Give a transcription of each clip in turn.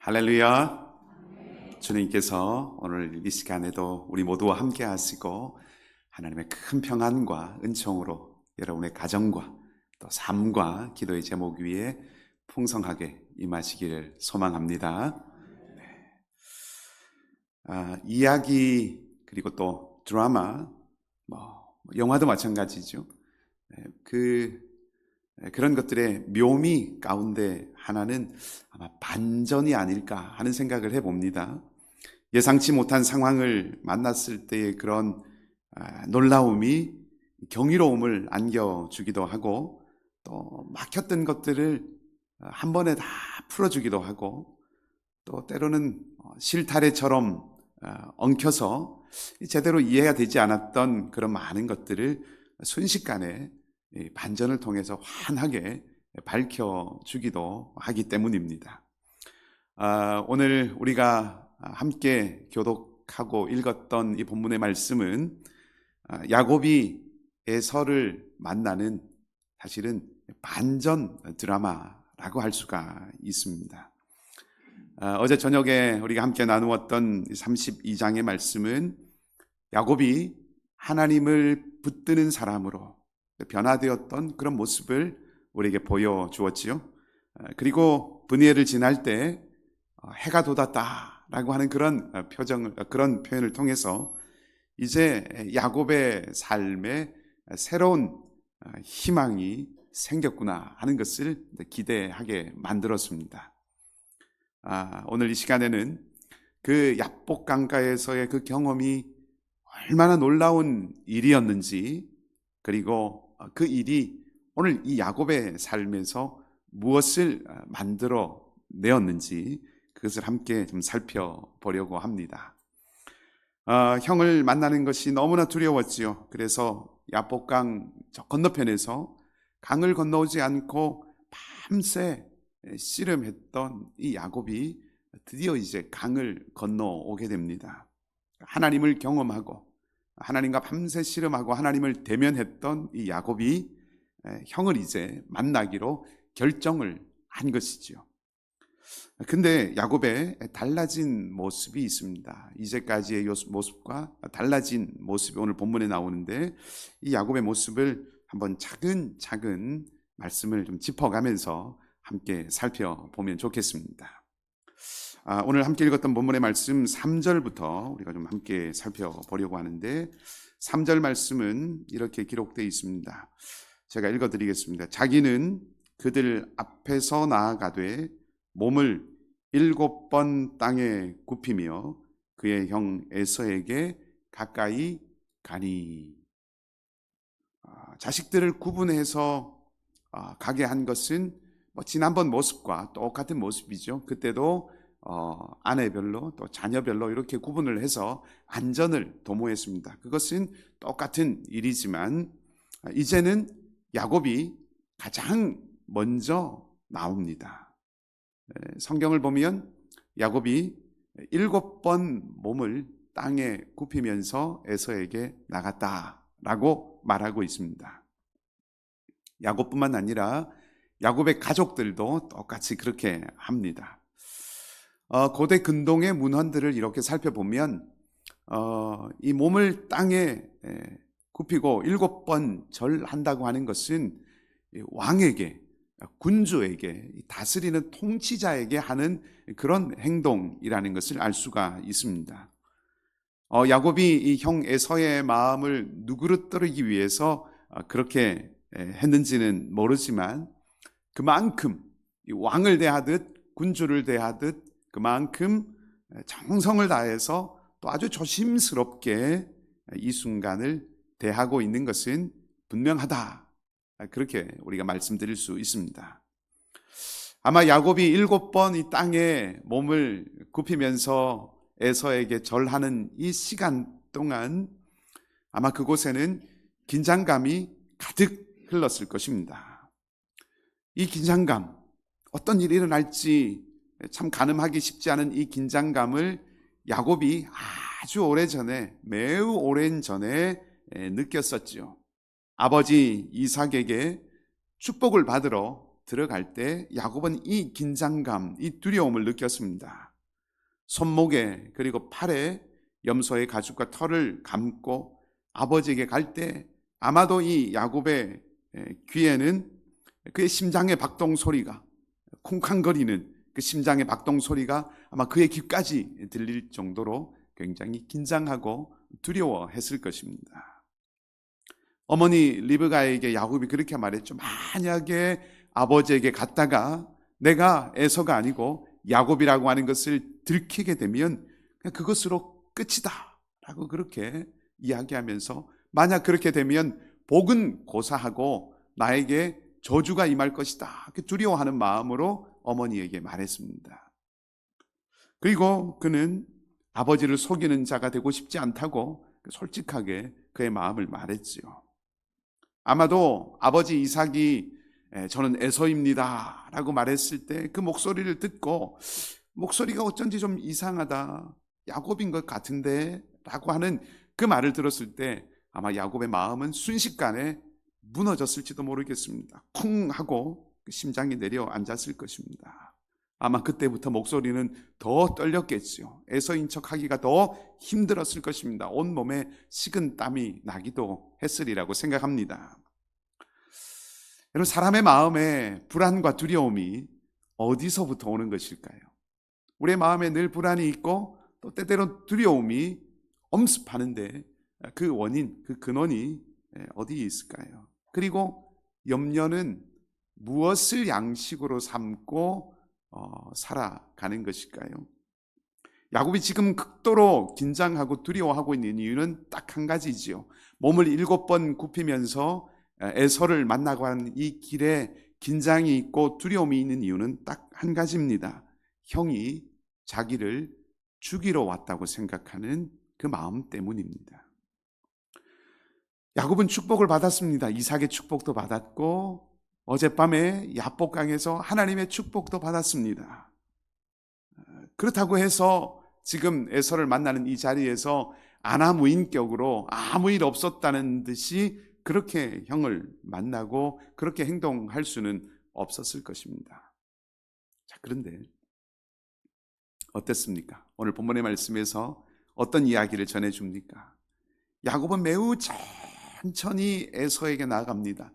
할렐루야. 주님께서 오늘 이 시간에도 우리 모두와 함께 하시고 하나님의 큰 평안과 은총으로 여러분의 가정과 또 삶과 기도의 제목 위에 풍성하게 임하시기를 소망합니다. 이야기 그리고 또 드라마, 영화도 마찬가지죠. 그런 것들의 묘미 가운데 하나는 아마 반전이 아닐까 하는 생각을 해봅니다. 예상치 못한 상황을 만났을 때의 그런 놀라움이 경이로움을 안겨주기도 하고, 또 막혔던 것들을 한 번에 다 풀어주기도 하고, 또 때로는 실타래처럼 엉켜서 제대로 이해가 되지 않았던 그런 많은 것들을 순식간에 반전을 통해서 환하게 밝혀주기도 하기 때문입니다. 오늘 우리가 함께 교독하고 읽었던 이 본문의 말씀은 야곱이 에서를 만나는 사실은 반전 드라마라고 할 수가 있습니다. 어제 저녁에 우리가 함께 나누었던 32장의 말씀은 야곱이 하나님을 붙드는 사람으로 변화되었던 그런 모습을 우리에게 보여주었지요. 그리고 분이엘을 지날 때 해가 돋았다라고 하는 그런 표현을 통해서 이제 야곱의 삶에 새로운 희망이 생겼구나 하는 것을 기대하게 만들었습니다. 오늘 이 시간에는 그 야복 강가에서의 그 경험이 얼마나 놀라운 일이었는지, 그리고 그 일이 오늘 이 야곱의 삶에서 무엇을 만들어 내었는지 그것을 함께 좀 살펴보려고 합니다. 형을 만나는 것이 너무나 두려웠지요. 그래서 야복강 저 건너편에서 강을 건너오지 않고 밤새 씨름했던 이 야곱이 드디어 이제 강을 건너오게 됩니다. 하나님을 경험하고 하나님과 밤새 씨름하고 하나님을 대면했던 이 야곱이 형을 이제 만나기로 결정을 한 것이지요. 근데 야곱의 달라진 모습이 있습니다. 이제까지의 모습과 달라진 모습이 오늘 본문에 나오는데, 이 야곱의 모습을 한번 차근차근 말씀을 좀 짚어가면서 함께 살펴보면 좋겠습니다. 오늘 함께 읽었던 본문의 말씀 3절부터 우리가 좀 함께 살펴보려고 하는데, 3절 말씀은 이렇게 기록되어 있습니다. 제가 읽어드리겠습니다. 자기는 그들 앞에서 나아가되 몸을 7번 땅에 굽히며 그의 형 에서에게 가까이 가니. 자식들을 구분해서 가게 한 것은 지난번 모습과 똑같은 모습이죠. 그때도 아내별로 또 자녀별로 이렇게 구분을 해서 안전을 도모했습니다. 그것은 똑같은 일이지만 이제는 야곱이 가장 먼저 나옵니다. 성경을 보면 야곱이 7번 몸을 땅에 굽히면서 에서에게 나갔다라고 말하고 있습니다. 야곱뿐만 아니라 야곱의 가족들도 똑같이 그렇게 합니다. 고대 근동의 문헌들을 이렇게 살펴보면 이 몸을 땅에 굽히고 7번 절한다고 하는 것은 왕에게, 군주에게, 다스리는 통치자에게 하는 그런 행동이라는 것을 알 수가 있습니다. 야곱이 이 형 에서의 마음을 누그러뜨리기 위해서 그렇게 했는지는 모르지만, 그만큼 왕을 대하듯 군주를 대하듯 그만큼 정성을 다해서 또 아주 조심스럽게 이 순간을 대하고 있는 것은 분명하다, 그렇게 우리가 말씀드릴 수 있습니다. 아마 야곱이 7번 이 땅에 몸을 굽히면서 에서에게 절하는 이 시간 동안 아마 그곳에는 긴장감이 가득 흘렀을 것입니다. 이 긴장감, 어떤 일이 일어날지 참 가늠하기 쉽지 않은 이 긴장감을 야곱이 아주 오래전에, 매우 오랜 전에 느꼈었죠. 아버지 이삭에게 축복을 받으러 들어갈 때 야곱은 이 긴장감, 이 두려움을 느꼈습니다. 손목에 그리고 팔에 염소의 가죽과 털을 감고 아버지에게 갈 때 아마도 이 야곱의 귀에는 그의 심장의 박동 소리가, 쿵쾅거리는 그 심장의 박동 소리가 아마 그의 귀까지 들릴 정도로 굉장히 긴장하고 두려워했을 것입니다. 어머니 리브가에게 야곱이 그렇게 말했죠. 만약에 아버지에게 갔다가 내가 에서가 아니고 야곱이라고 하는 것을 들키게 되면 그것으로 끝이다 라고 그렇게 이야기하면서, 만약 그렇게 되면 복은 고사하고 나에게 저주가 임할 것이다, 두려워하는 마음으로 어머니에게 말했습니다. 그리고 그는 아버지를 속이는 자가 되고 싶지 않다고 솔직하게 그의 마음을 말했지요. 아마도 아버지 이삭이 저는 에서입니다 라고 말했을 때 그 목소리를 듣고 목소리가 어쩐지 좀 이상하다, 야곱인 것 같은데 라고 하는 그 말을 들었을 때 아마 야곱의 마음은 순식간에 무너졌을지도 모르겠습니다. 쿵 하고 심장이 내려앉았을 것입니다. 아마 그때부터 목소리는 더 떨렸겠죠. 에서인 척하기가 더 힘들었을 것입니다. 온몸에 식은 땀이 나기도 했으리라고 생각합니다. 여러분, 사람의 마음에 불안과 두려움이 어디서부터 오는 것일까요? 우리의 마음에 늘 불안이 있고 또 때때로 두려움이 엄습하는데 그 원인, 그 근원이 어디에 있을까요? 그리고 염려는 무엇을 양식으로 삼고 살아가는 것일까요? 야곱이 지금 극도로 긴장하고 두려워하고 있는 이유는 딱 한 가지지요. 몸을 7번 굽히면서 에서를 만나고 하는 이 길에 긴장이 있고 두려움이 있는 이유는 딱 한 가지입니다. 형이 자기를 죽이러 왔다고 생각하는 그 마음 때문입니다. 야곱은 축복을 받았습니다. 이삭의 축복도 받았고 어젯밤에 야복강에서 하나님의 축복도 받았습니다. 그렇다고 해서 지금 에서를 만나는 이 자리에서 안하무인격으로 아무 일 없었다는 듯이 그렇게 형을 만나고 그렇게 행동할 수는 없었을 것입니다. 자, 그런데 어땠습니까? 오늘 본문의 말씀에서 어떤 이야기를 전해줍니까? 야곱은 매우 천천히 에서에게 나아갑니다.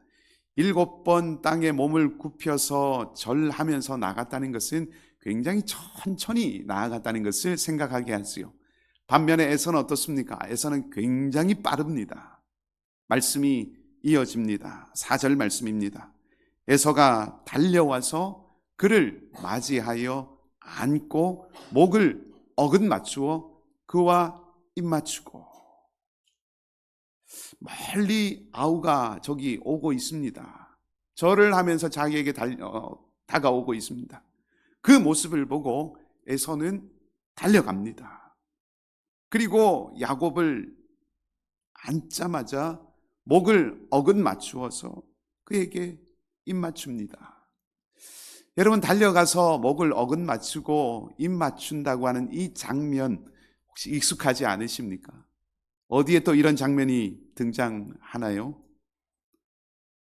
7번 땅에 몸을 굽혀서 절하면서 나갔다는 것은 굉장히 천천히 나아갔다는 것을 생각하게 하지요. 반면에 에서는 어떻습니까? 에서는 굉장히 빠릅니다. 말씀이 이어집니다. 4절 말씀입니다. 에서가 달려와서 그를 맞이하여 안고 목을 어긋 맞추어 그와 입 맞추고. 멀리 아우가 저기 오고 있습니다. 절을 하면서 자기에게 다가오고 있습니다. 그 모습을 보고 에서는 달려갑니다. 그리고 야곱을 앉자마자 목을 어긋 맞추어서 그에게 입 맞춥니다. 여러분, 달려가서 목을 어긋 맞추고 입 맞춘다고 하는 이 장면 혹시 익숙하지 않으십니까? 어디에 또 이런 장면이 등장하나요?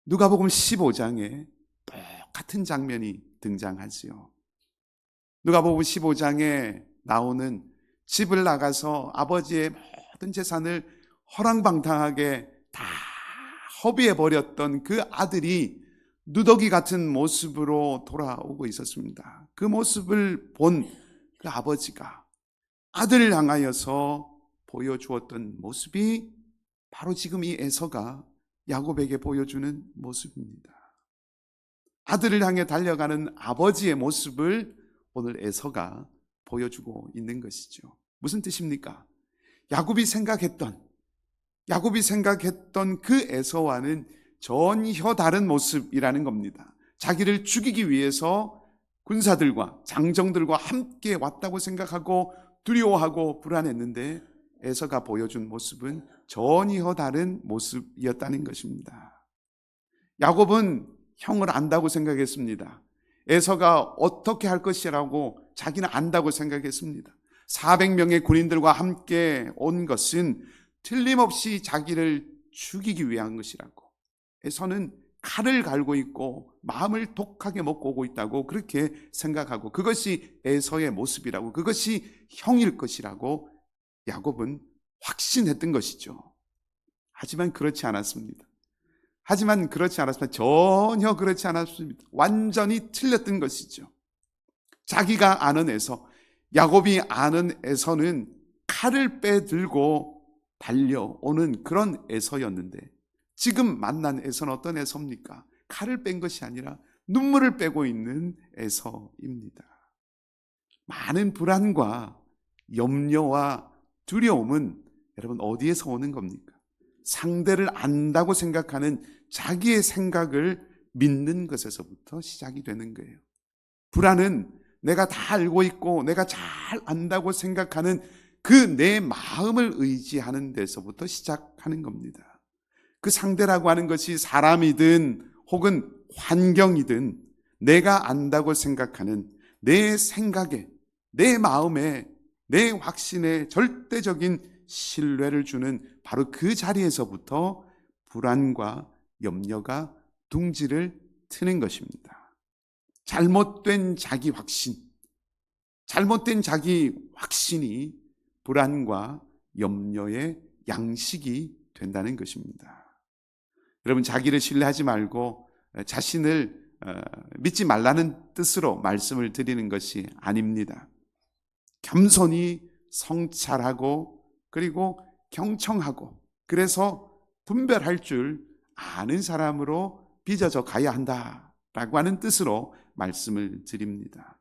누가복음 15장에 똑같은 장면이 등장하지요. 누가복음 15장에 나오는 집을 나가서 아버지의 모든 재산을 허랑방탕하게 다 허비해버렸던 그 아들이 누더기 같은 모습으로 돌아오고 있었습니다. 그 모습을 본 그 아버지가 아들을 향하여서 보여주었던 모습이 바로 지금 이 에서가 야곱에게 보여주는 모습입니다. 아들을 향해 달려가는 아버지의 모습을 오늘 에서가 보여주고 있는 것이죠. 무슨 뜻입니까? 야곱이 생각했던 그 에서와는 전혀 다른 모습이라는 겁니다. 자기를 죽이기 위해서 군사들과 장정들과 함께 왔다고 생각하고 두려워하고 불안했는데 에서가 보여준 모습은 전혀 다른 모습이었다는 것입니다. 야곱은 형을 안다고 생각했습니다. 에서가 어떻게 할 것이라고 자기는 안다고 생각했습니다. 400명의 군인들과 함께 온 것은 틀림없이 자기를 죽이기 위한 것이라고 에서는 칼을 갈고 있고 마음을 독하게 먹고 오고 있다고 그렇게 생각하고, 그것이 에서의 모습이라고, 그것이 형일 것이라고 야곱은 확신했던 것이죠. 하지만 그렇지 않았습니다. 전혀 그렇지 않았습니다. 완전히 틀렸던 것이죠. 자기가 아는 에서, 야곱이 아는 에서는 칼을 빼들고 달려오는 그런 에서였는데, 지금 만난 에서는 어떤 에서입니까? 칼을 뺀 것이 아니라 눈물을 빼고 있는 에서입니다. 많은 불안과 염려와 두려움은 여러분 어디에서 오는 겁니까? 상대를 안다고 생각하는 자기의 생각을 믿는 것에서부터 시작이 되는 거예요. 불안은 내가 다 알고 있고 내가 잘 안다고 생각하는 그 내 마음을 의지하는 데서부터 시작하는 겁니다. 그 상대라고 하는 것이 사람이든 혹은 환경이든 내가 안다고 생각하는 내 생각에, 내 마음에, 내 확신에 절대적인 신뢰를 주는 바로 그 자리에서부터 불안과 염려가 둥지를 트는 것입니다. 잘못된 자기 확신이 불안과 염려의 양식이 된다는 것입니다. 여러분, 자기를 신뢰하지 말고 자신을 믿지 말라는 뜻으로 말씀을 드리는 것이 아닙니다. 겸손히 성찰하고 그리고 경청하고, 그래서 분별할 줄 아는 사람으로 빚어져 가야 한다라고 하는 뜻으로 말씀을 드립니다.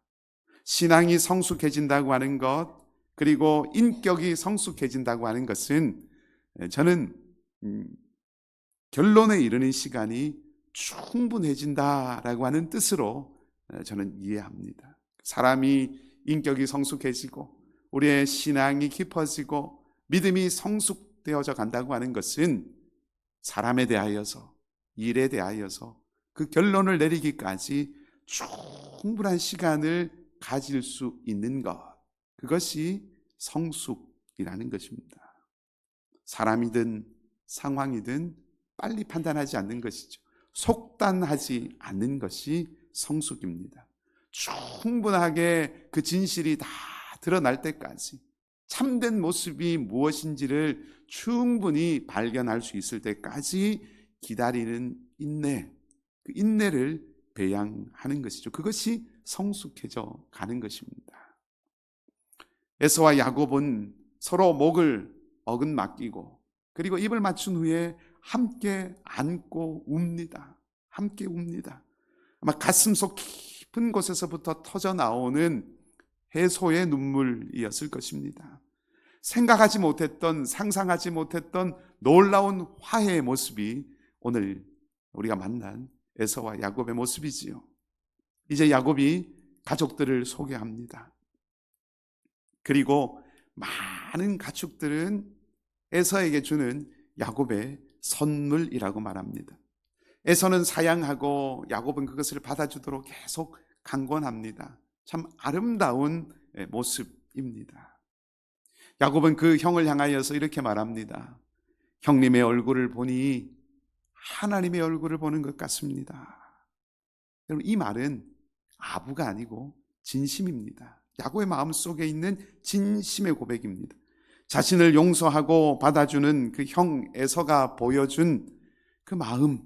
신앙이 성숙해진다고 하는 것, 그리고 인격이 성숙해진다고 하는 것은 저는 결론에 이르는 시간이 충분해진다라고 하는 뜻으로 저는 이해합니다. 사람이 인격이 성숙해지고 우리의 신앙이 깊어지고 믿음이 성숙되어져 간다고 하는 것은 사람에 대하여서, 일에 대하여서 그 결론을 내리기까지 충분한 시간을 가질 수 있는 것, 그것이 성숙이라는 것입니다. 사람이든 상황이든 빨리 판단하지 않는 것이죠. 속단하지 않는 것이 성숙입니다. 충분하게 그 진실이 다 드러날 때까지, 참된 모습이 무엇인지를 충분히 발견할 수 있을 때까지 기다리는 인내, 그 인내를 배양하는 것이죠. 그것이 성숙해져 가는 것입니다. 에서와 야곱은 서로 목을 어긋맡기고 그리고 입을 맞춘 후에 함께 안고 웁니다. 함께 웁니다. 아마 가슴속 깊은 곳에서부터 터져 나오는 해소의 눈물이었을 것입니다. 생각하지 못했던, 상상하지 못했던 놀라운 화해의 모습이 오늘 우리가 만난 에서와 야곱의 모습이지요. 이제 야곱이 가족들을 소개합니다. 그리고 많은 가축들은 에서에게 주는 야곱의 선물이라고 말합니다. 에서는 사양하고 야곱은 그것을 받아주도록 계속 강권합니다. 참 아름다운 모습입니다. 야곱은 그 형을 향하여서 이렇게 말합니다. 형님의 얼굴을 보니 하나님의 얼굴을 보는 것 같습니다. 여러분, 이 말은 아부가 아니고 진심입니다. 야곱의 마음속에 있는 진심의 고백입니다. 자신을 용서하고 받아주는 그 형 에서가 보여준 그 마음,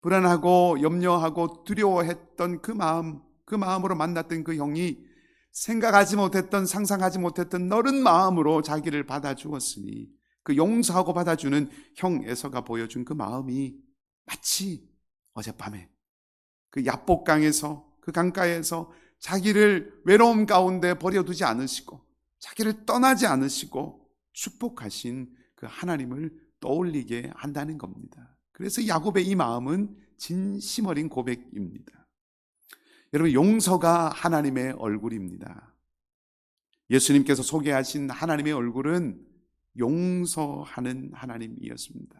불안하고 염려하고 두려워했던 그 마음으로 만났던 그 형이 생각하지 못했던, 상상하지 못했던 너른 마음으로 자기를 받아주었으니, 그 용서하고 받아주는 형 에서가 보여준 그 마음이 마치 어젯밤에 그 야복강에서, 그 강가에서 자기를 외로움 가운데 버려두지 않으시고 자기를 떠나지 않으시고 축복하신 그 하나님을 떠올리게 한다는 겁니다. 그래서 야곱의 이 마음은 진심 어린 고백입니다. 여러분, 용서가 하나님의 얼굴입니다. 예수님께서 소개하신 하나님의 얼굴은 용서하는 하나님이었습니다.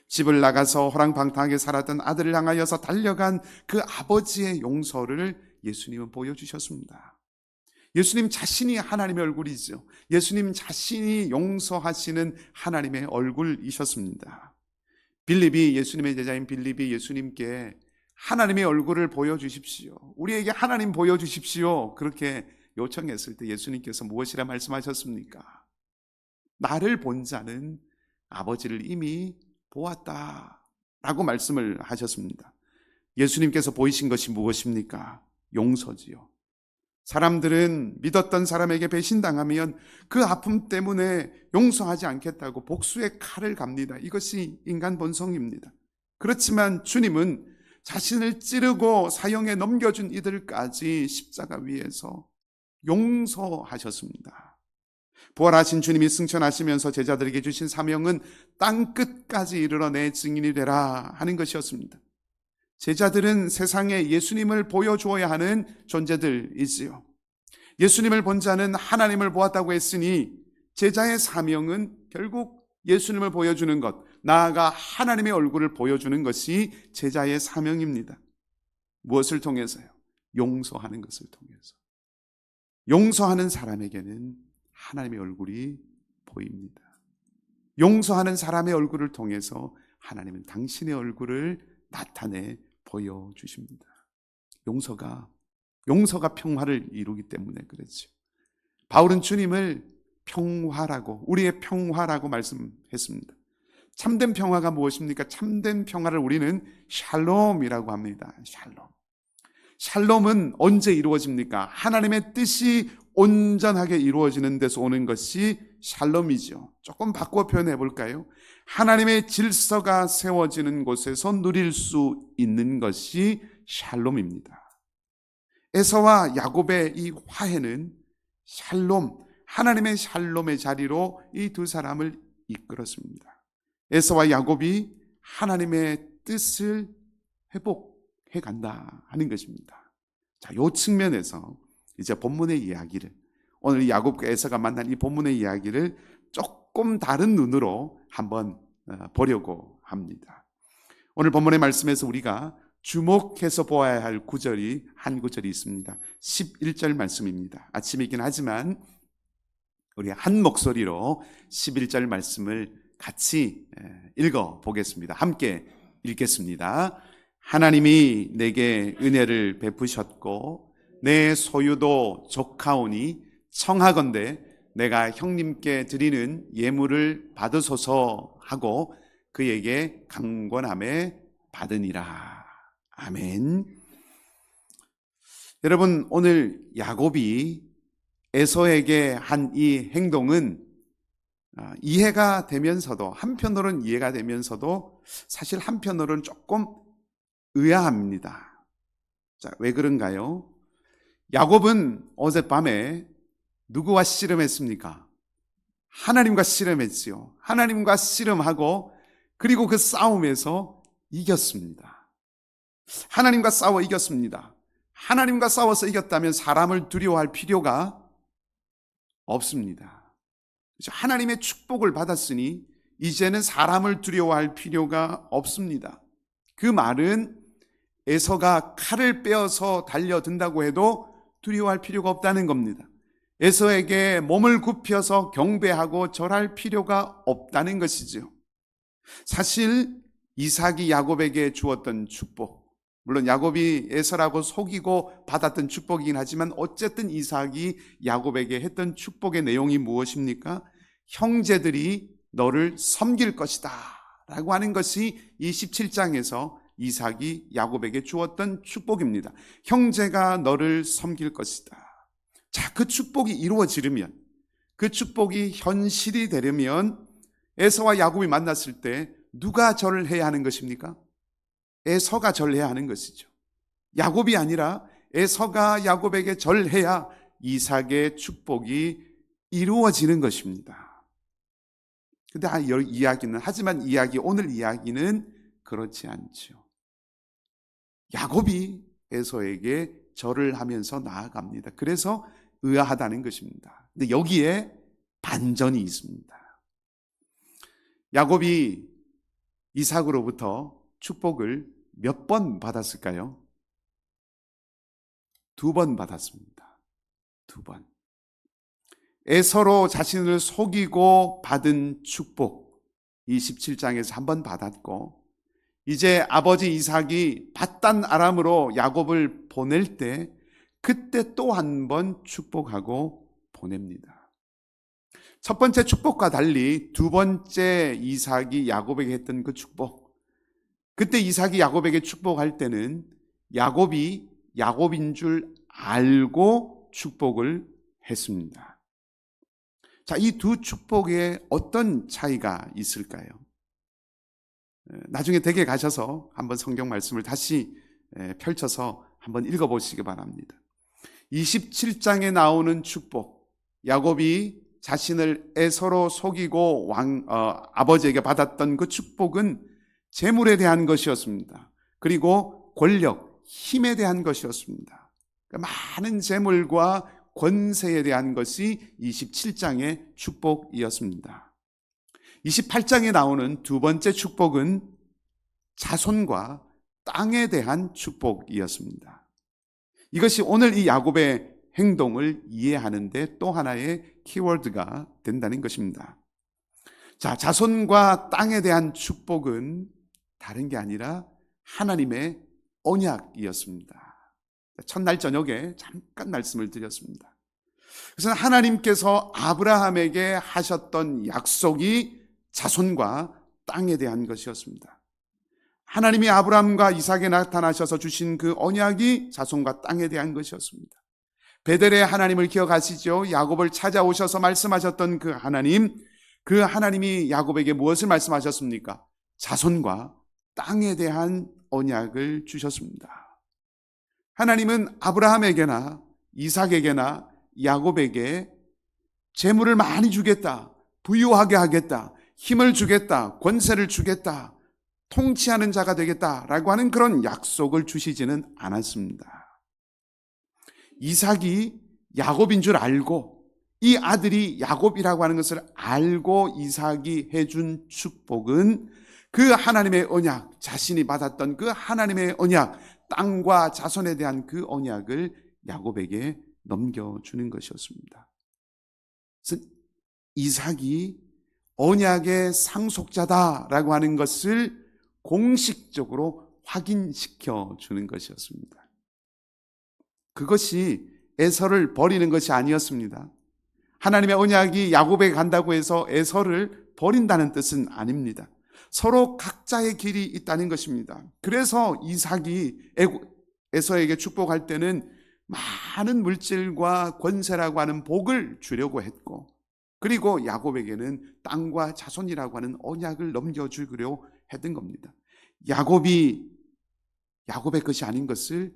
집을 나가서 호랑방탕하게 살았던 아들을 향하여서 달려간 그 아버지의 용서를 예수님은 보여주셨습니다. 예수님 자신이 하나님의 얼굴이죠. 예수님 자신이 용서하시는 하나님의 얼굴이셨습니다. 빌립이, 예수님의 제자인 빌립이 예수님께 하나님의 얼굴을 보여주십시오, 우리에게 하나님 보여주십시오, 그렇게 요청했을 때 예수님께서 무엇이라 말씀하셨습니까? 나를 본 자는 아버지를 이미 보았다 라고 말씀을 하셨습니다. 예수님께서 보이신 것이 무엇입니까? 용서지요. 사람들은 믿었던 사람에게 배신당하면 그 아픔 때문에 용서하지 않겠다고 복수의 칼을 갑니다. 이것이 인간 본성입니다. 그렇지만 주님은 자신을 찌르고 사형에 넘겨준 이들까지 십자가 위에서 용서하셨습니다. 부활하신 주님이 승천하시면서 제자들에게 주신 사명은 땅 끝까지 이르러 내 증인이 되라 하는 것이었습니다. 제자들은 세상에 예수님을 보여주어야 하는 존재들이지요. 예수님을 본 자는 하나님을 보았다고 했으니 제자의 사명은 결국 예수님을 보여주는 것, 나아가 하나님의 얼굴을 보여주는 것이 제자의 사명입니다. 무엇을 통해서요? 용서하는 것을 통해서. 용서하는 사람에게는 하나님의 얼굴이 보입니다. 용서하는 사람의 얼굴을 통해서 하나님은 당신의 얼굴을 나타내 보여주십니다. 용서가 평화를 이루기 때문에 그렇죠. 바울은 주님을 평화라고, 우리의 평화라고 말씀했습니다. 참된 평화가 무엇입니까? 참된 평화를 우리는 샬롬이라고 합니다. 샬롬은 언제 이루어집니까? 하나님의 뜻이 온전하게 이루어지는 데서 오는 것이 샬롬이죠. 조금 바꿔 표현해 볼까요? 하나님의 질서가 세워지는 곳에서 누릴 수 있는 것이 샬롬입니다. 에서와 야곱의 이 화해는 샬롬, 하나님의 샬롬의 자리로 이 두 사람을 이끌었습니다. 에서와 야곱이 하나님의 뜻을 회복해 간다 하는 것입니다. 자, 이 측면에서 이제 본문의 이야기를, 오늘 야곱과 에서가 만난 이 본문의 이야기를 조금 다른 눈으로 한번 보려고 합니다. 오늘 본문의 말씀에서 우리가 주목해서 보아야 할 구절이 한 구절이 있습니다. 11절 말씀입니다. 아침이긴 하지만 우리 한 목소리로 11절 말씀을 같이 읽어 보겠습니다. 함께 읽겠습니다. 하나님이 내게 은혜를 베푸셨고 내 소유도 족하오니 청하건대 내가 형님께 드리는 예물을 받으소서 하고 그에게 강권함에 받으니라. 아멘. 여러분, 오늘 야곱이 에서에게 한 이 행동은 이해가 되면서도, 한편으로는 이해가 되면서도 사실 한편으로는 조금 의아합니다. 자, 왜 그런가요? 야곱은 어젯밤에 누구와 씨름했습니까? 하나님과 씨름했지요. 하나님과 씨름하고 그리고 그 싸움에서 이겼습니다. 하나님과 싸워 이겼습니다. 하나님과 싸워서 이겼다면 사람을 두려워할 필요가 없습니다. 하나님의 축복을 받았으니 이제는 사람을 두려워할 필요가 없습니다. 그 말은 에서가 칼을 빼어서 달려든다고 해도 두려워할 필요가 없다는 겁니다. 에서에게 몸을 굽혀서 경배하고 절할 필요가 없다는 것이죠. 사실 이삭이 야곱에게 주었던 축복, 물론 야곱이 에서라고 속이고 받았던 축복이긴 하지만 어쨌든 이삭이 야곱에게 했던 축복의 내용이 무엇입니까? 형제들이 너를 섬길 것이다 라고 하는 것이 이 17장에서 이삭이 야곱에게 주었던 축복입니다. 형제가 너를 섬길 것이다. 자, 그 축복이 이루어지려면, 그 축복이 현실이 되려면 에서와 야곱이 만났을 때 누가 절을 해야 하는 것입니까? 에서가 절해야 하는 것이죠. 야곱이 아니라 에서가 야곱에게 절해야 이삭의 축복이 이루어지는 것입니다. 근데 오늘 이야기는 그렇지 않죠. 야곱이 에서에게 절을 하면서 나아갑니다. 그래서 의아하다는 것입니다. 근데 여기에 반전이 있습니다. 야곱이 이삭으로부터 축복을 몇 번 받았을까요? 2번 받았습니다. 2번. 에서로 자신을 속이고 받은 축복 27장에서 한 번 받았고 이제 아버지 이삭이 밧단 아람으로 야곱을 보낼 때 그때 또 한 번 축복하고 보냅니다. 첫 번째 축복과 달리 두 번째 이삭이 야곱에게 했던 그 축복, 그때 이삭이 야곱에게 축복할 때는 야곱이 야곱인 줄 알고 축복을 했습니다. 자, 이 두 축복에 어떤 차이가 있을까요? 나중에 댁에 가셔서 한번 성경 말씀을 다시 펼쳐서 한번 읽어보시기 바랍니다. 27장에 나오는 축복, 야곱이 자신을 에서로 속이고 아버지에게 받았던 그 축복은 재물에 대한 것이었습니다. 그리고 권력, 힘에 대한 것이었습니다. 많은 재물과 권세에 대한 것이 27장의 축복이었습니다. 28장에 나오는 두 번째 축복은 자손과 땅에 대한 축복이었습니다. 이것이 오늘 이 야곱의 행동을 이해하는데 또 하나의 키워드가 된다는 것입니다. 자, 자손과 땅에 대한 축복은 다른 게 아니라 하나님의 언약이었습니다. 첫날 저녁에 잠깐 말씀을 드렸습니다. 그래서 하나님께서 아브라함에게 하셨던 약속이 자손과 땅에 대한 것이었습니다. 하나님이 아브라함과 이삭에 나타나셔서 주신 그 언약이 자손과 땅에 대한 것이었습니다. 베델의 하나님을 기억하시죠? 야곱을 찾아오셔서 말씀하셨던 그 하나님이 야곱에게 무엇을 말씀하셨습니까? 자손과 땅에 대한 언약을 주셨습니다. 하나님은 아브라함에게나 이삭에게나 야곱에게 재물을 많이 주겠다, 부유하게 하겠다, 힘을 주겠다, 권세를 주겠다, 통치하는 자가 되겠다라고 하는 그런 약속을 주시지는 않았습니다. 이삭이 야곱인 줄 알고 이 아들이 야곱이라고 하는 것을 알고 이삭이 해준 축복은 그 하나님의 언약, 자신이 받았던 그 하나님의 언약, 땅과 자손에 대한 그 언약을 야곱에게 넘겨주는 것이었습니다. 그래서 이삭이 언약의 상속자다라고 하는 것을 공식적으로 확인시켜 주는 것이었습니다. 그것이 에서를 버리는 것이 아니었습니다. 하나님의 언약이 야곱에게 간다고 해서 에서를 버린다는 뜻은 아닙니다. 서로 각자의 길이 있다는 것입니다. 그래서 이삭이 에서에게 축복할 때는 많은 물질과 권세라고 하는 복을 주려고 했고, 그리고 야곱에게는 땅과 자손이라고 하는 언약을 넘겨주려 했던 겁니다. 야곱이 야곱의 것이 아닌 것을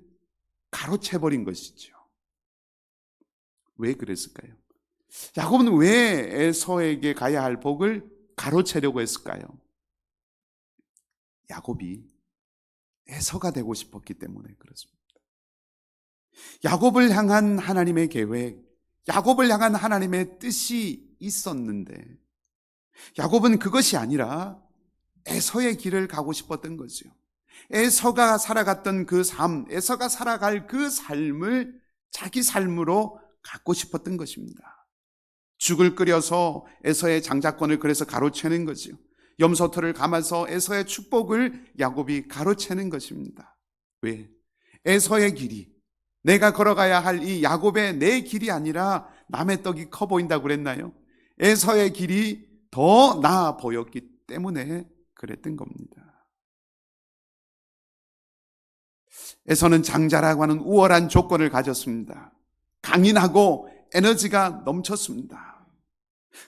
가로채버린 것이죠. 왜 그랬을까요? 야곱은 왜 에서에게 가야 할 복을 가로채려고 했을까요? 야곱이 에서가 되고 싶었기 때문에 그렇습니다. 야곱을 향한 하나님의 계획, 야곱을 향한 하나님의 뜻이 있었는데 야곱은 그것이 아니라 에서의 길을 가고 싶었던 거죠. 에서가 살아갔던 그 삶, 에서가 살아갈 그 삶을 자기 삶으로 갖고 싶었던 것입니다. 죽을 끓여서 에서의 장자권을 그래서 가로채는 거죠. 염소털을 감아서 에서의 축복을 야곱이 가로채는 것입니다. 왜? 에서의 길이, 내가 걸어가야 할 이 야곱의 내 길이 아니라 남의 떡이 커 보인다고 그랬나요? 에서의 길이 더 나아 보였기 때문에 그랬던 겁니다. 에서는 장자라고 하는 우월한 조건을 가졌습니다. 강인하고 에너지가 넘쳤습니다.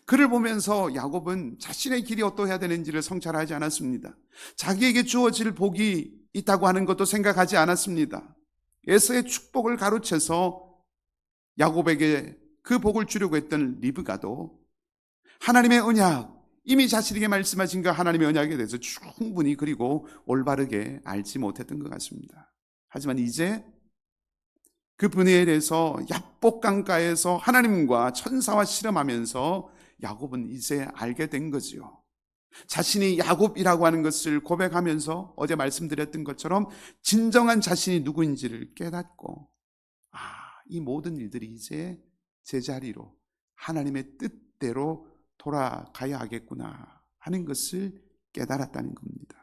그를 보면서 야곱은 자신의 길이 어떠해야 되는지를 성찰하지 않았습니다. 자기에게 주어질 복이 있다고 하는 것도 생각하지 않았습니다. 에서의 축복을 가로채서 야곱에게 그 복을 주려고 했던 리브가도 하나님의 언약, 이미 자신에게 말씀하신 그 하나님의 언약에 대해서 충분히 그리고 올바르게 알지 못했던 것 같습니다. 하지만 이제 그 브니엘에서 야복강가에서 하나님과 천사와 씨름하면서 야곱은 이제 알게 된 거지요. 자신이 야곱이라고 하는 것을 고백하면서 어제 말씀드렸던 것처럼 진정한 자신이 누구인지를 깨닫고, 이 모든 일들이 이제 제자리로 하나님의 뜻대로 돌아가야 하겠구나 하는 것을 깨달았다는 겁니다.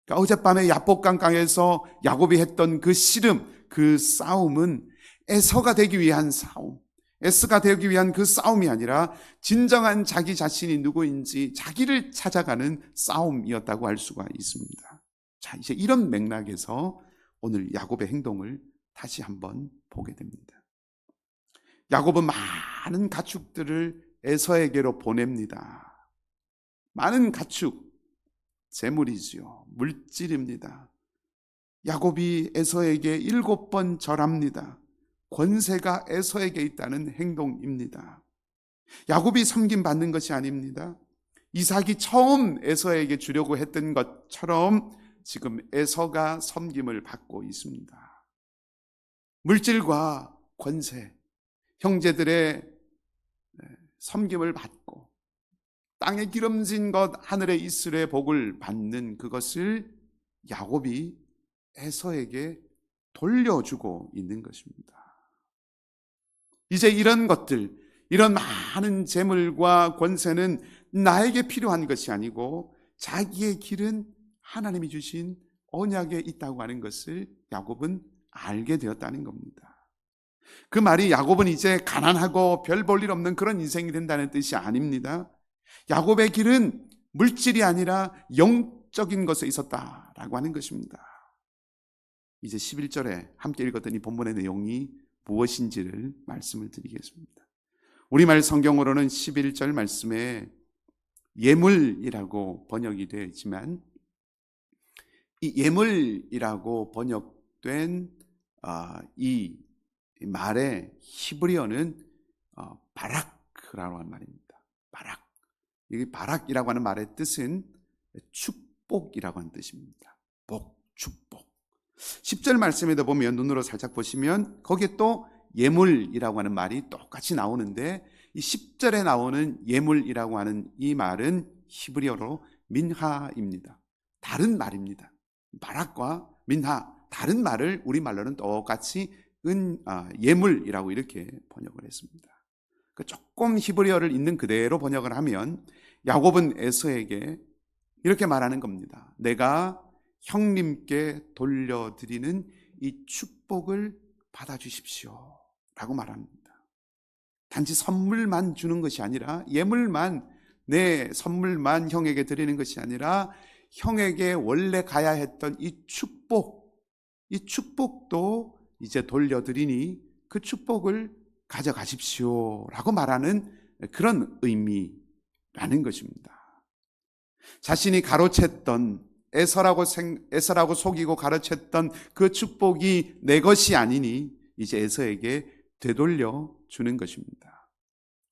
그러니까 어젯밤에 야복강강에서 야곱이 했던 그 씨름, 그 싸움은 에서가 되기 위한 싸움, 에서가 되기 위한 그 싸움이 아니라 진정한 자기 자신이 누구인지 자기를 찾아가는 싸움이었다고 할 수가 있습니다. 자, 이제 이런 맥락에서 오늘 야곱의 행동을 다시 한번 보게 됩니다. 야곱은 많은 가축들을 에서에게로 보냅니다. 많은 가축, 재물이지요. 물질입니다. 야곱이 에서에게 7번 절합니다. 권세가 에서에게 있다는 행동입니다. 야곱이 섬김받는 것이 아닙니다. 이삭이 처음 에서에게 주려고 했던 것처럼 지금 에서가 섬김을 받고 있습니다. 물질과 권세, 형제들의 섬김을 받고 땅에 기름진 것 하늘의 이슬의 복을 받는 그것을 야곱이 에서에게 돌려주고 있는 것입니다. 이제 이런 것들, 이런 많은 재물과 권세는 나에게 필요한 것이 아니고 자기의 길은 하나님이 주신 언약에 있다고 하는 것을 야곱은 알게 되었다는 겁니다. 그 말이 야곱은 이제 가난하고 별 볼 일 없는 그런 인생이 된다는 뜻이 아닙니다. 야곱의 길은 물질이 아니라 영적인 것에 있었다라고 하는 것입니다. 이제 11절에 함께 읽었던 이 본문의 내용이 무엇인지를 말씀을 드리겠습니다. 우리말 성경으로는 11절 말씀에 예물이라고 번역이 되어 있지만 이 예물이라고 번역된 이 말의 히브리어는 바락이라고 하는 말입니다. 바락. 이 바락이라고 하는 말의 뜻은 축복이라고 하는 뜻입니다. 복, 축복. 10절 말씀에도 보면 눈으로 살짝 보시면 거기에 또 예물이라고 하는 말이 똑같이 나오는데 이 10절에 나오는 예물이라고 하는 이 말은 히브리어로 민하입니다. 다른 말입니다. 바락과 민하, 다른 말을 우리말로는 똑같이 예물이라고 이렇게 번역을 했습니다. 조금 히브리어를 있는 그대로 번역을 하면 야곱은 에서에게 이렇게 말하는 겁니다. 내가 형님께 돌려드리는 이 축복을 받아주십시오 라고 말합니다. 단지 선물만 주는 것이 아니라 예물만, 내 선물만 형에게 드리는 것이 아니라 형에게 원래 가야 했던 이 축복도 이제 돌려드리니 그 축복을 가져가십시오 라고 말하는 그런 의미라는 것입니다. 자신이 가로챘던 에서라고 속이고 가로챘던 그 축복이 내 것이 아니니 이제 에서에게 되돌려 주는 것입니다.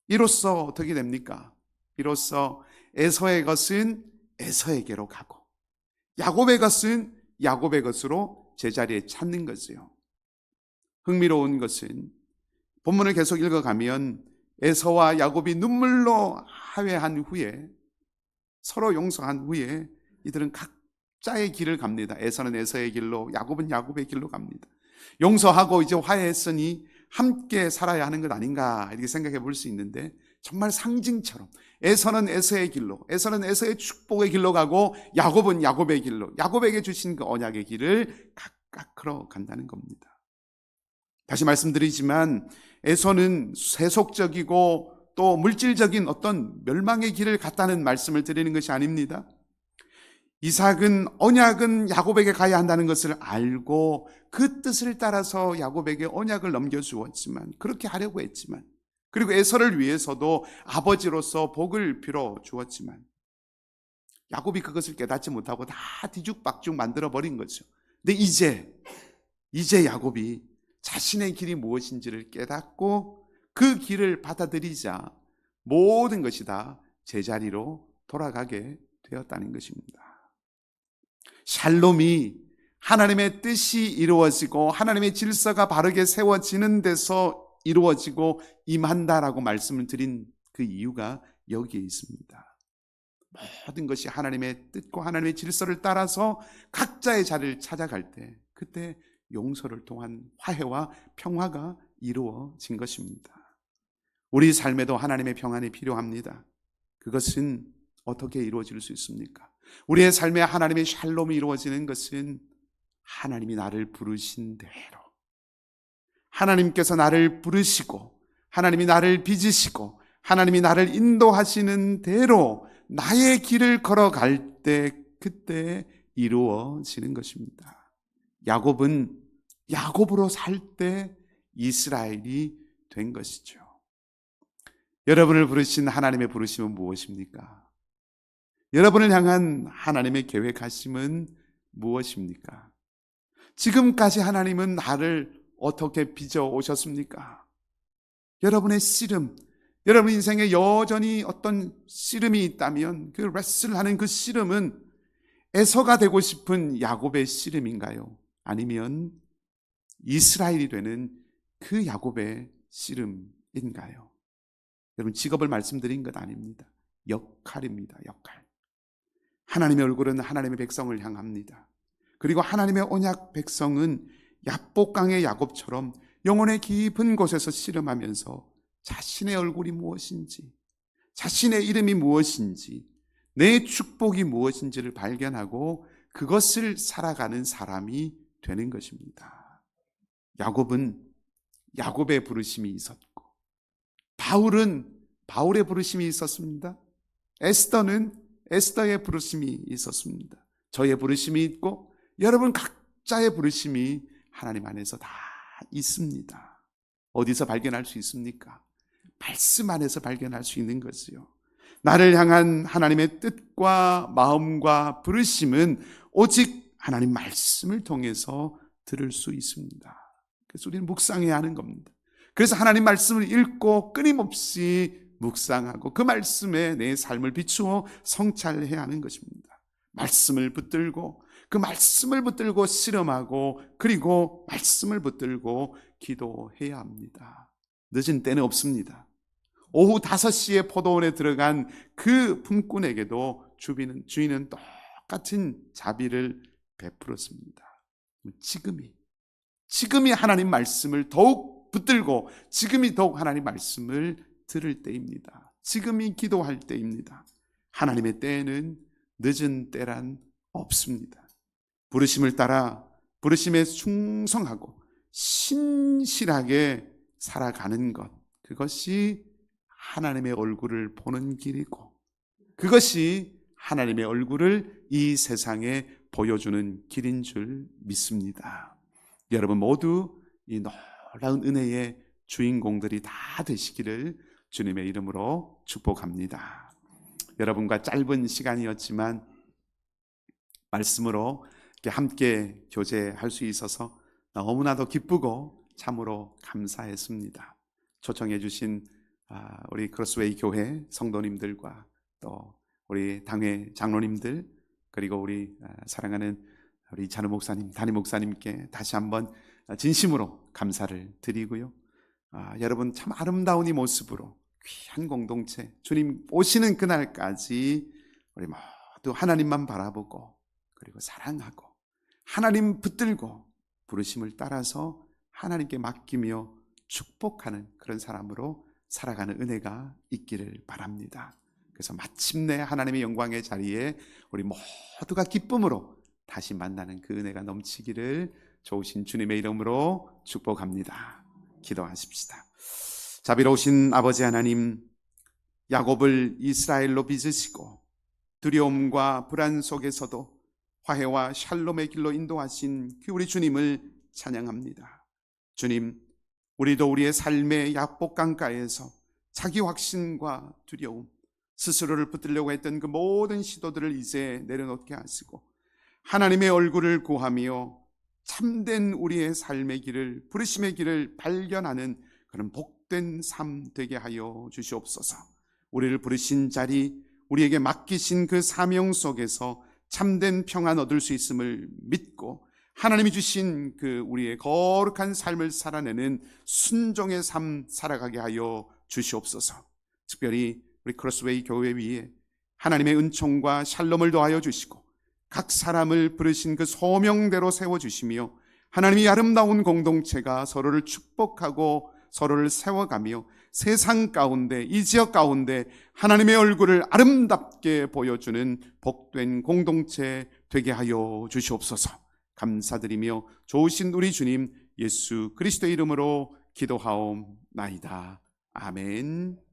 이로써 어떻게 됩니까? 이로써 에서의 것은 에서에게로 가고 야곱의 것은 야곱의 것으로 제자리에 찾는 것이요. 흥미로운 것은 본문을 계속 읽어가면 에서와 야곱이 눈물로 화해한 후에 서로 용서한 후에 이들은 각자의 길을 갑니다. 에서는 에서의 길로, 야곱은 야곱의 길로 갑니다. 용서하고 이제 화해했으니 함께 살아야 하는 것 아닌가 이렇게 생각해 볼 수 있는데 정말 상징처럼 에서는 에서의 길로, 에서는 에서의 축복의 길로 가고 야곱은 야곱의 길로, 야곱에게 주신 그 언약의 길을 각각 걸어간다는 겁니다. 다시 말씀드리지만 에서는 세속적이고 또 물질적인 어떤 멸망의 길을 갔다는 말씀을 드리는 것이 아닙니다. 이삭은 언약은 야곱에게 가야 한다는 것을 알고 그 뜻을 따라서 야곱에게 언약을 넘겨주었지만, 그렇게 하려고 했지만, 그리고 에서를 위해서도 아버지로서 복을 빌어 주었지만 야곱이 그것을 깨닫지 못하고 다 뒤죽박죽 만들어버린 거죠. 근데 이제 야곱이 자신의 길이 무엇인지를 깨닫고 그 길을 받아들이자 모든 것이 다 제자리로 돌아가게 되었다는 것입니다. 샬롬이 하나님의 뜻이 이루어지고 하나님의 질서가 바르게 세워지는 데서 이루어지고 임한다라고 말씀을 드린 그 이유가 여기에 있습니다. 모든 것이 하나님의 뜻과 하나님의 질서를 따라서 각자의 자리를 찾아갈 때 그때 용서를 통한 화해와 평화가 이루어진 것입니다. 우리 삶에도 하나님의 평안이 필요합니다. 그것은 어떻게 이루어질 수 있습니까? 우리의 삶에 하나님의 샬롬이 이루어지는 것은 하나님이 나를 부르신 대로, 하나님께서 나를 부르시고 하나님이 나를 빚으시고 하나님이 나를 인도하시는 대로 나의 길을 걸어갈 때 그때 이루어지는 것입니다. 야곱은 야곱으로 살 때 이스라엘이 된 것이죠. 여러분을 부르신 하나님의 부르심은 무엇입니까? 여러분을 향한 하나님의 계획하심은 무엇입니까? 지금까지 하나님은 나를 어떻게 빚어 오셨습니까? 여러분의 씨름, 여러분 인생에 여전히 어떤 씨름이 있다면 그 레슬을 하는 그 씨름은 에서가 되고 싶은 야곱의 씨름인가요? 아니면 이스라엘이 되는 그 야곱의 씨름인가요? 여러분, 직업을 말씀드린 것 아닙니다. 역할입니다. 역할. 하나님의 얼굴은 하나님의 백성을 향합니다. 그리고 하나님의 언약 백성은 야복강의 야곱처럼 영혼의 깊은 곳에서 씨름하면서 자신의 얼굴이 무엇인지, 자신의 이름이 무엇인지, 내 축복이 무엇인지를 발견하고 그것을 살아가는 사람이 되는 것입니다. 야곱은 야곱의 부르심이 있었고, 바울은 바울의 부르심이 있었습니다. 에스더는 에스더의 부르심이 있었습니다. 저의 부르심이 있고 여러분 각자의 부르심이 하나님 안에서 다 있습니다. 어디서 발견할 수 있습니까? 말씀 안에서 발견할 수 있는 것이요. 나를 향한 하나님의 뜻과 마음과 부르심은 오직 하나님 말씀을 통해서 들을 수 있습니다. 그래서 우리는 묵상해야 하는 겁니다. 그래서 하나님 말씀을 읽고 끊임없이 묵상하고 그 말씀에 내 삶을 비추어 성찰해야 하는 것입니다. 말씀을 붙들고 그 말씀을 붙들고 실험하고 그리고 말씀을 붙들고 기도해야 합니다. 늦은 때는 없습니다. 오후 5시에 포도원에 들어간 그 품꾼에게도 주인은 똑같은 자비를 베풀었습니다. 지금이 하나님 말씀을 더욱 붙들고 지금이 더욱 하나님 말씀을 들을 때입니다. 지금이 기도할 때입니다. 하나님의 때에는 늦은 때란 없습니다. 부르심을 따라 부르심에 충성하고 신실하게 살아가는 것, 그것이 하나님의 얼굴을 보는 길이고 그것이 하나님의 얼굴을 이 세상에 보여주는 길인 줄 믿습니다. 여러분 모두 이 놀라운 은혜의 주인공들이 다 되시기를 주님의 이름으로 축복합니다. 여러분과 짧은 시간이었지만 말씀으로 함께 교제할 수 있어서 너무나도 기쁘고 참으로 감사했습니다. 초청해 주신 우리 크로스웨이 교회 성도님들과 또 우리 당회 장로님들 그리고 우리 사랑하는 우리 이찬우 목사님, 담임 목사님께 다시 한번 진심으로 감사를 드리고요. 여러분 참 아름다운 이 모습으로 귀한 공동체 주님 오시는 그날까지 우리 모두 하나님만 바라보고 그리고 사랑하고 하나님 붙들고 부르심을 따라서 하나님께 맡기며 축복하는 그런 사람으로 살아가는 은혜가 있기를 바랍니다. 그래서 마침내 하나님의 영광의 자리에 우리 모두가 기쁨으로 다시 만나는 그 은혜가 넘치기를 좋으신 주님의 이름으로 축복합니다. 기도하십시다. 자비로우신 아버지 하나님, 야곱을 이스라엘로 빚으시고 두려움과 불안 속에서도 화해와 샬롬의 길로 인도하신 그 우리 주님을 찬양합니다. 주님, 우리도 우리의 삶의 야복강가에서 자기 확신과 두려움, 스스로를 붙들려고 했던 그 모든 시도들을 이제 내려놓게 하시고 하나님의 얼굴을 구하며 참된 우리의 삶의 길을, 부르심의 길을 발견하는 그런 복된 삶 되게 하여 주시옵소서. 우리를 부르신 자리, 우리에게 맡기신 그 사명 속에서 참된 평안 얻을 수 있음을 믿고 하나님이 주신 그 우리의 거룩한 삶을 살아내는 순종의 삶 살아가게 하여 주시옵소서. 특별히 우리 크로스웨이 교회 위에 하나님의 은총과 샬롬을 더하여 주시고 각 사람을 부르신 그 소명대로 세워주시며 하나님이 아름다운 공동체가 서로를 축복하고 서로를 세워가며 세상 가운데, 이 지역 가운데 하나님의 얼굴을 아름답게 보여주는 복된 공동체 되게 하여 주시옵소서. 감사드리며 좋으신 우리 주님 예수 그리스도의 이름으로 기도하옵나이다. 아멘.